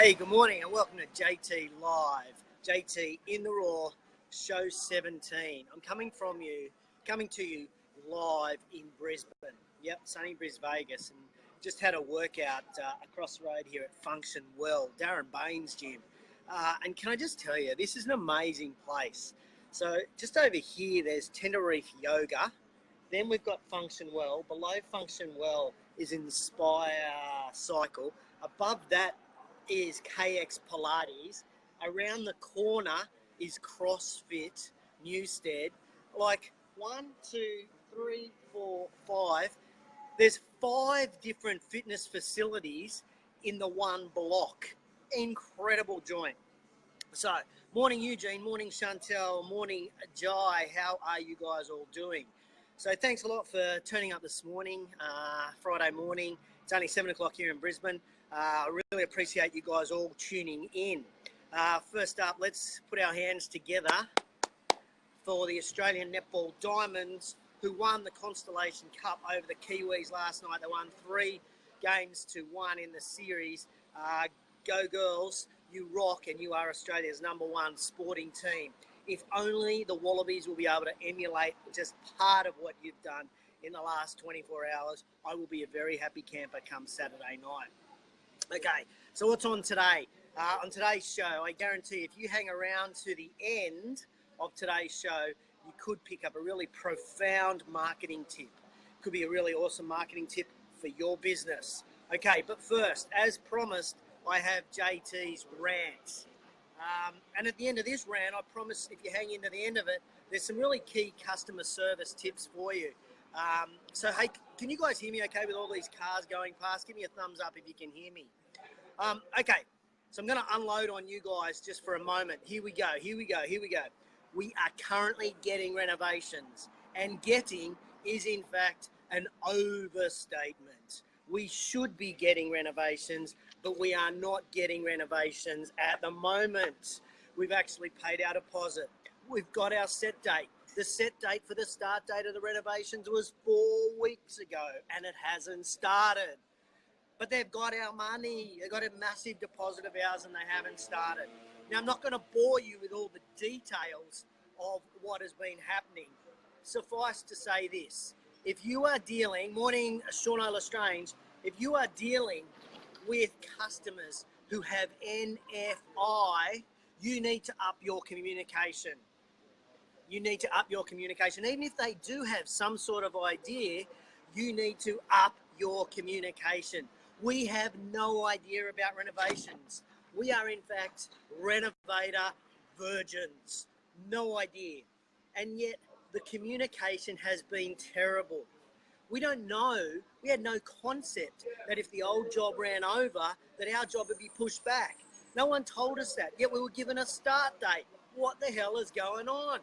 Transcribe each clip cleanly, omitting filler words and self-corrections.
Hey, good morning and welcome to JT Live, JT in the Raw, show 17. I'm coming to you live in Brisbane. Yep, sunny Vegas, and just had a workout across the road here at Function Well, Darren Bain's gym. And can I just tell you, this is an amazing place. So just over here, there's Tenerife Yoga. Then we've got Function Well. Below Function Well is Inspire Cycle. Above that is KX Pilates. Around the corner is CrossFit Newstead. Like 1, 2, 3, 4, 5. There's 5 different fitness facilities in the one block. Incredible joint. So, morning Eugene, morning Chantel, morning Jai. How are you guys all doing? So thanks a lot for turning up this morning, Friday morning. It's only 7 o'clock here in Brisbane. I really appreciate you guys all tuning in. First up, let's put our hands together for the Australian Netball Diamonds, who won the Constellation Cup over the Kiwis last night. They won 3 games to 1 in the series. Go girls, you rock, and you are Australia's #1 sporting team. If only the Wallabies will be able to emulate just part of what you've done in the last 24 hours, I will be a very happy camper come Saturday night. Okay, so what's on today? On today's show, I guarantee if you hang around to the end of today's show, you could pick up a really profound marketing tip. Could be a really awesome marketing tip for your business. Okay, but first, as promised, I have JT's rant. And at the end of this rant, I promise if you hang in to the end of it, there's some really key customer service tips for you. So, hey, can you guys hear me okay with all these cars going past? Give me a thumbs up if you can hear me. Okay, so I'm going to unload on you guys just for a moment. Here we go. We are currently getting renovations, and getting is in fact an overstatement. We should be getting renovations, but we are not getting renovations at the moment. We've actually paid our deposit. We've got our set date. The set date for the start date of the renovations was 4 weeks ago, and it hasn't started. But they've got our money. They've got a massive deposit of ours, and they haven't started. Now, I'm not going to bore you with all the details of what has been happening. Suffice to say this. If you are dealing, morning Sean Lestrange, if you are dealing with customers who have NFI, you need to up your communication. You need to up your communication. Even if they do have some sort of idea, you need to up your communication. We have no idea about renovations. We are, in fact, renovator virgins. No idea. And yet the communication has been terrible. We don't know, we had no concept that if the old job ran over, that our job would be pushed back. No one told us that, yet we were given a start date. What the hell is going on?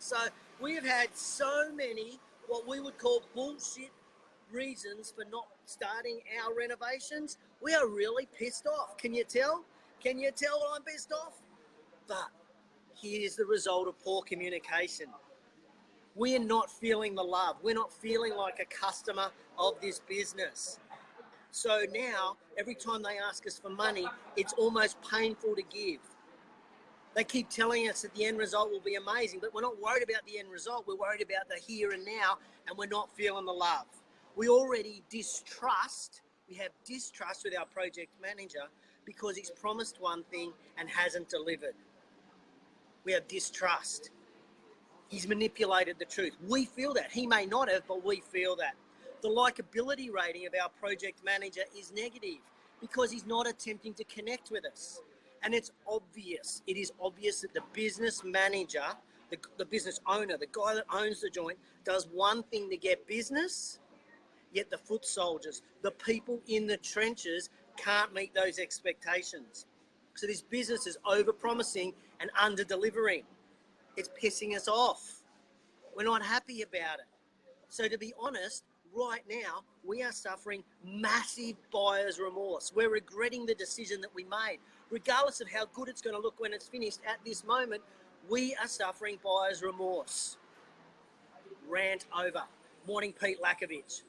So we have had so many, what we would call bullshit reasons for not starting our renovations. We are really pissed off. Can you tell? Can you tell I'm pissed off? But here's the result of poor communication. We're not feeling the love. We're not feeling like a customer of this business. So now, every time they ask us for money, it's almost painful to give. They keep telling us that the end result will be amazing, but we're not worried about the end result. We're worried about the here and now, and we're not feeling the love. We already distrust. We have distrust with our project manager because he's promised one thing and hasn't delivered. We have distrust. He's manipulated the truth. We feel that. He may not have, but we feel that. The likability rating of our project manager is negative because he's not attempting to connect with us. And it's obvious. It is obvious that the business manager, the business owner, the guy that owns the joint, does one thing to get business, yet the foot soldiers, the people in the trenches, can't meet those expectations. So this business is over-promising and under-delivering. It's pissing us off. We're not happy about it. So to be honest, right now, we are suffering massive buyer's remorse. We're regretting the decision that we made. Regardless of how good it's going to look when it's finished, at this moment, we are suffering buyer's remorse. Rant over. Morning, Pete Lakovich.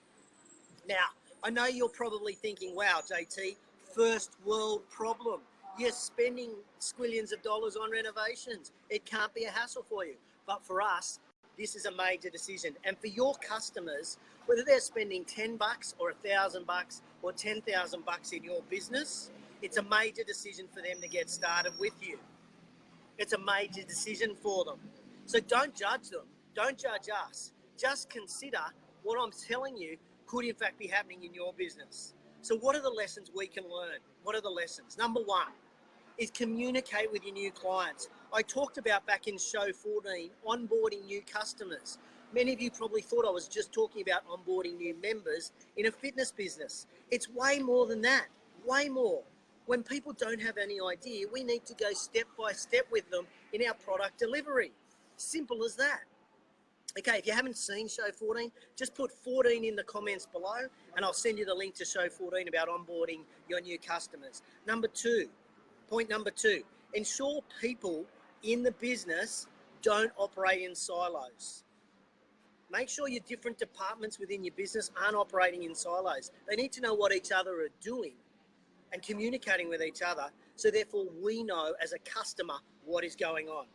Now, I know you're probably thinking, wow, JT, First world problem. You're spending squillions of dollars on renovations. It can't be a hassle for you. But for us, this is a major decision. And for your customers, whether they're spending $10 or $1,000 or $10,000 in your business, it's a major decision for them to get started with you. It's a major decision for them. So don't judge them. Don't judge us. Just consider what I'm telling you could in fact be happening in your business. So what are the lessons we can learn? What are the lessons? Number one is communicate with your new clients. I talked about back in show 14, onboarding new customers. Many of you probably thought I was just talking about onboarding new members in a fitness business. It's way more than that, way more. When people don't have any idea, we need to go step by step with them in our product delivery. Simple as that. Okay, if you haven't seen show 14, just put 14 in the comments below and I'll send you the link to show 14 about onboarding your new customers. Point number two, ensure people in the business don't operate in silos. Make sure your different departments within your business aren't operating in silos. They need to know what each other are doing and communicating with each other, so therefore we know as a customer what is going on.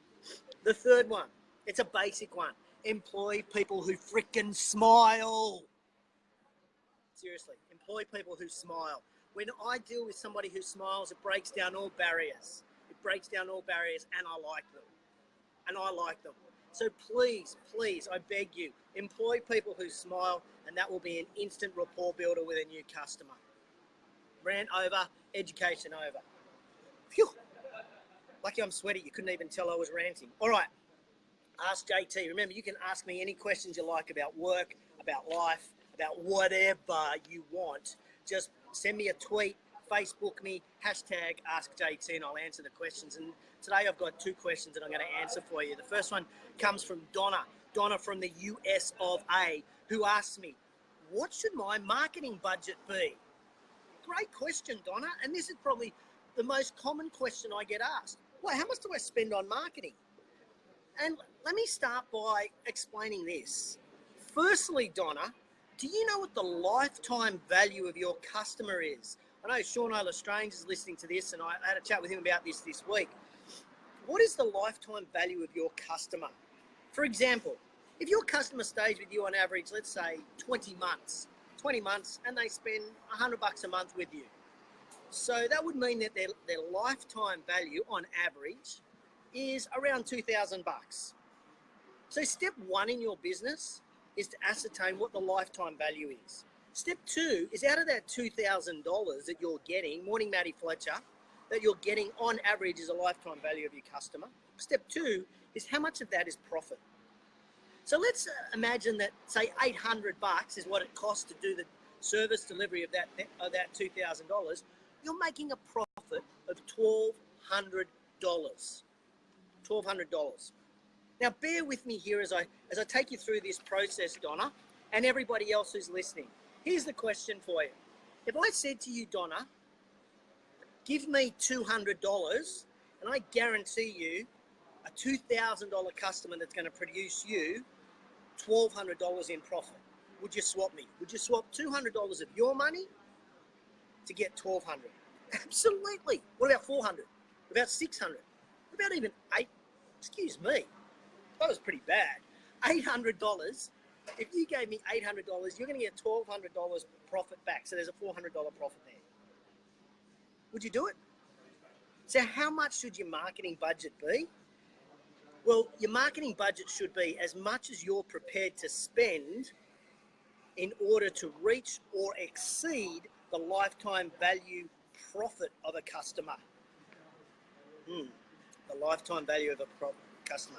The third one, it's a basic one. Employ people who frickin' smile. Seriously, employ people who smile. When I deal with somebody who smiles, it breaks down all barriers. It breaks down all barriers, and I like them. And I like them. So please, please, I beg you, employ people who smile, and that will be an instant rapport builder with a new customer. Rant over, education over. Phew. Lucky I'm sweaty. You couldn't even tell I was ranting. All right. Ask JT. Remember, you can ask me any questions you like about work, about life, about whatever you want. Just send me a tweet, Facebook me, hashtag AskJT, and I'll answer the questions. And today I've got two questions that I'm going to answer for you. The first one comes from Donna from the US of A, who asks me, what should my marketing budget be? Great question, Donna. And this is probably the most common question I get asked. Well, how much do I spend on marketing? And let me start by explaining this. Firstly, Donna, do you know what the lifetime value of your customer is? I know Sean O'Lestrange is listening to this, and I had a chat with him about this week. What is the lifetime value of your customer? For example, if your customer stays with you on average, let's say 20 months, and they spend $100 a month with you. So that would mean that their lifetime value on average is around $2,000. So step one in your business is to ascertain what the lifetime value is. Step two is out of that $2,000 that you're getting, morning Matty Fletcher, that you're getting on average is a lifetime value of your customer. Step two is how much of that is profit. So let's imagine that, say, $800 is what it costs to do the service delivery of that $2,000. You're making a profit of $1,200. $1,200. Now, bear with me here as I take you through this process, Donna, and everybody else who's listening. Here's the question for you. If I said to you, Donna, give me $200 and I guarantee you a $2,000 customer that's going to produce you $1,200 in profit, would you swap me? Would you swap $200 of your money to get $1,200? Absolutely. What about $400? What about $600? What about even $800? Excuse me. That was pretty bad. $800. If you gave me $800, you're going to get $1,200 profit back. So there's a $400 profit there. Would you do it? So how much should your marketing budget be? Well, your marketing budget should be as much as you're prepared to spend in order to reach or exceed the lifetime value profit of a customer. The lifetime value of a customer.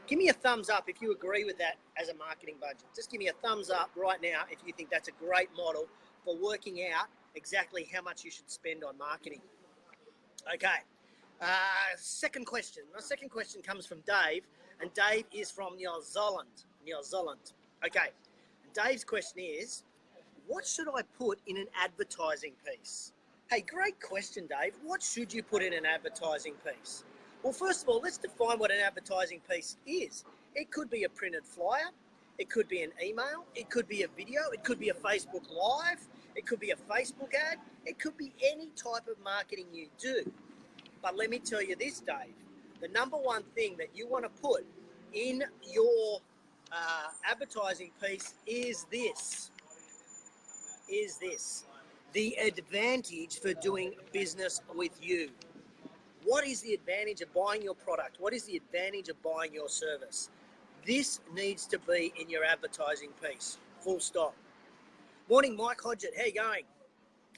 Give me a thumbs up if you agree with that as a marketing budget. Just give me a thumbs up right now if you think that's a great model for working out exactly how much you should spend on marketing. Okay. Second question. My second question comes from Dave, and Dave is from New Zealand. Okay. And Dave's question is, what should I put in an advertising piece? Hey, great question, Dave. What should you put in an advertising piece? Well, first of all, let's define what an advertising piece is. It could be a printed flyer. It could be an email. It could be a video. It could be a Facebook Live. It could be a Facebook ad. It could be any type of marketing you do. But let me tell you this, Dave. The number one thing that you want to put in your advertising piece is this. The advantage for doing business with you. What is the advantage of buying your product? What is the advantage of buying your service? This needs to be in your advertising piece. Full stop. Morning, Mike Hodgett. How you going?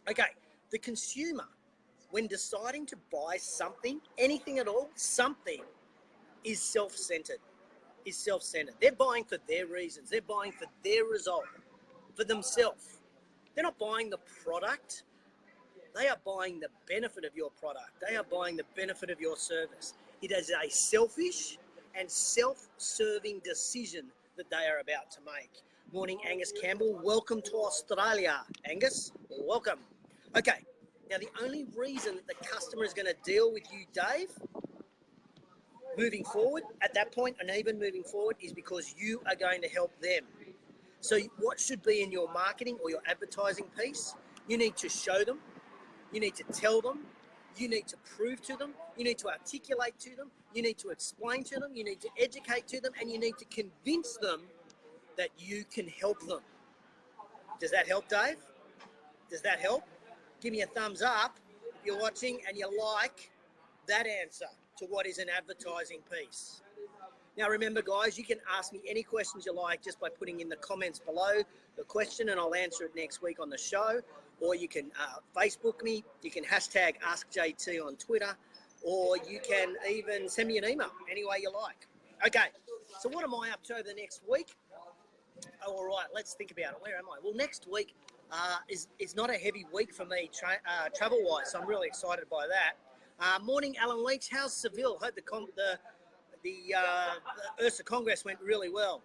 Okay, the consumer, when deciding to buy something, anything at all, something, is self-centered. They're buying for their reasons. They're buying for their result, for themselves. They're not buying the product. They are buying the benefit of your product. They are buying the benefit of your service. It is a selfish and self-serving decision that they are about to make. Morning, Angus Campbell. Welcome to Australia, Angus. Welcome. Okay, now the only reason that the customer is going to deal with you, Dave, moving forward, at that point and even moving forward, is because you are going to help them. So what should be in your marketing or your advertising piece? You need to show them. You need to tell them. You need to prove to them. You need to articulate to them. You need to explain to them. You need to educate to them. And you need to convince them that you can help them. Does that help, Dave? Does that help? Give me a thumbs up if you're watching and you like that answer to what is an advertising piece. Now remember, guys, you can ask me any questions you like just by putting in the comments below the question, and I'll answer it next week on the show. Or you can Facebook me, you can hashtag AskJT on Twitter, or you can even send me an email, any way you like. Okay, so what am I up to over the next week? Oh, all right, let's think about it. Where am I? Well, next week is not a heavy week for me travel-wise, so I'm really excited by that. Morning, Alan Weeks. How's Seville? Hope the Ursa Congress went really well.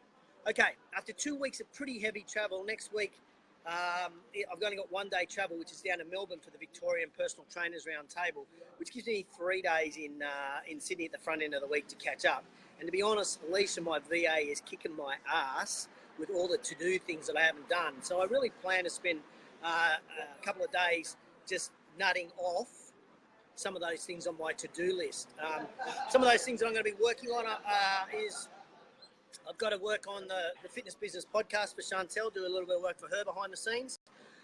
Okay, after 2 weeks of pretty heavy travel, next week I've only got 1 day travel, which is down to Melbourne for the Victorian Personal Trainers Roundtable, which gives me 3 days in Sydney at the front end of the week to catch up. And to be honest, Alicia, my VA, is kicking my ass with all the to-do things that I haven't done. So I really plan to spend a couple of days just nutting off some of those things on my to-do list. Some of those things that I'm going to be working on is I've got to work on the Fitness Business podcast for Chantel, do a little bit of work for her behind the scenes.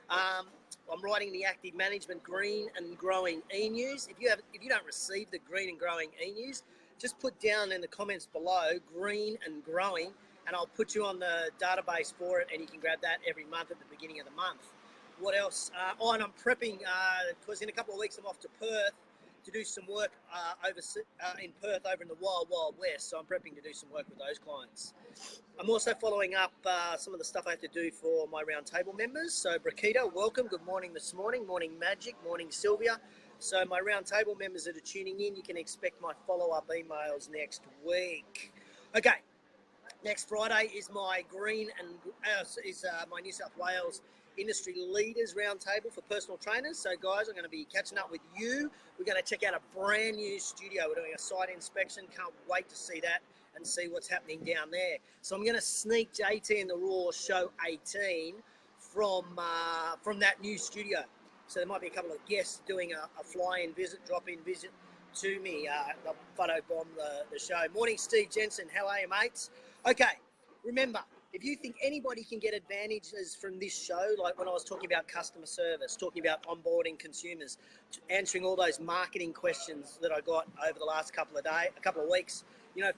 I'm writing the Active Management Green and Growing e-news. If you don't receive the Green and Growing e-news, just put down in the comments below Green and Growing, and I'll put you on the database for it, and you can grab that every month at the beginning of the month. What else? And I'm prepping, because in a couple of weeks I'm off to Perth to do some work in Perth over in the Wild Wild West, so I'm prepping to do some work with those clients. I'm also following up some of the stuff I have to do for my roundtable members. So Brakita, welcome. Good morning this morning. Morning Magic. Morning Sylvia. So my roundtable members that are tuning in, you can expect my follow-up emails next week. Okay. Next Friday is my my New South Wales Industry Leaders Roundtable for personal trainers. So guys, I'm going to be catching up with you. We're going to check out a brand new studio. We're doing a site inspection. Can't wait to see that and see what's happening down there. So I'm going to sneak JT and the Raw Show 18 from that new studio. So there might be a couple of guests doing a fly-in visit, drop-in visit to me. They'll photobomb the show. Morning, Steve Jensen. How are you, mates? Okay, remember, if you think anybody can get advantages from this show, like when I was talking about customer service, talking about onboarding consumers, answering all those marketing questions that I got over the last couple of weeks,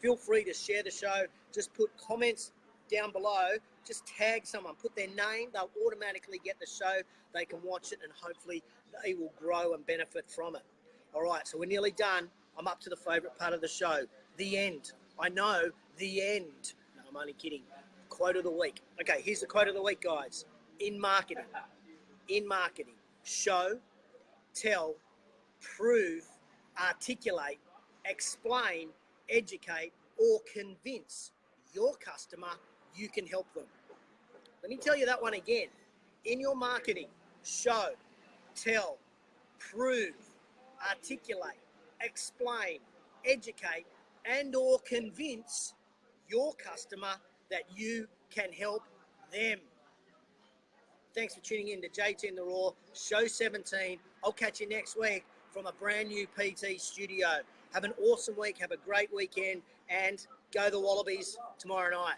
feel free to share the show. Just put comments down below, just tag someone, put their name, they'll automatically get the show, they can watch it, and hopefully they will grow and benefit from it. All right, so we're nearly done. I'm up to the favorite part of the show, the end. I know, the end. No, I'm only kidding. Quote of the week. Okay, here's the quote of the week, guys. In marketing, show, tell, prove, articulate, explain, educate, or convince your customer you can help them. Let me tell you that one again. In your marketing, show, tell, prove, articulate, explain, educate, and or convince your customer that you can help them. Thanks for tuning in to JT in the Raw, show 17. I'll catch you next week from a brand new PT studio. Have an awesome week. Have a great weekend, and go the Wallabies tomorrow night.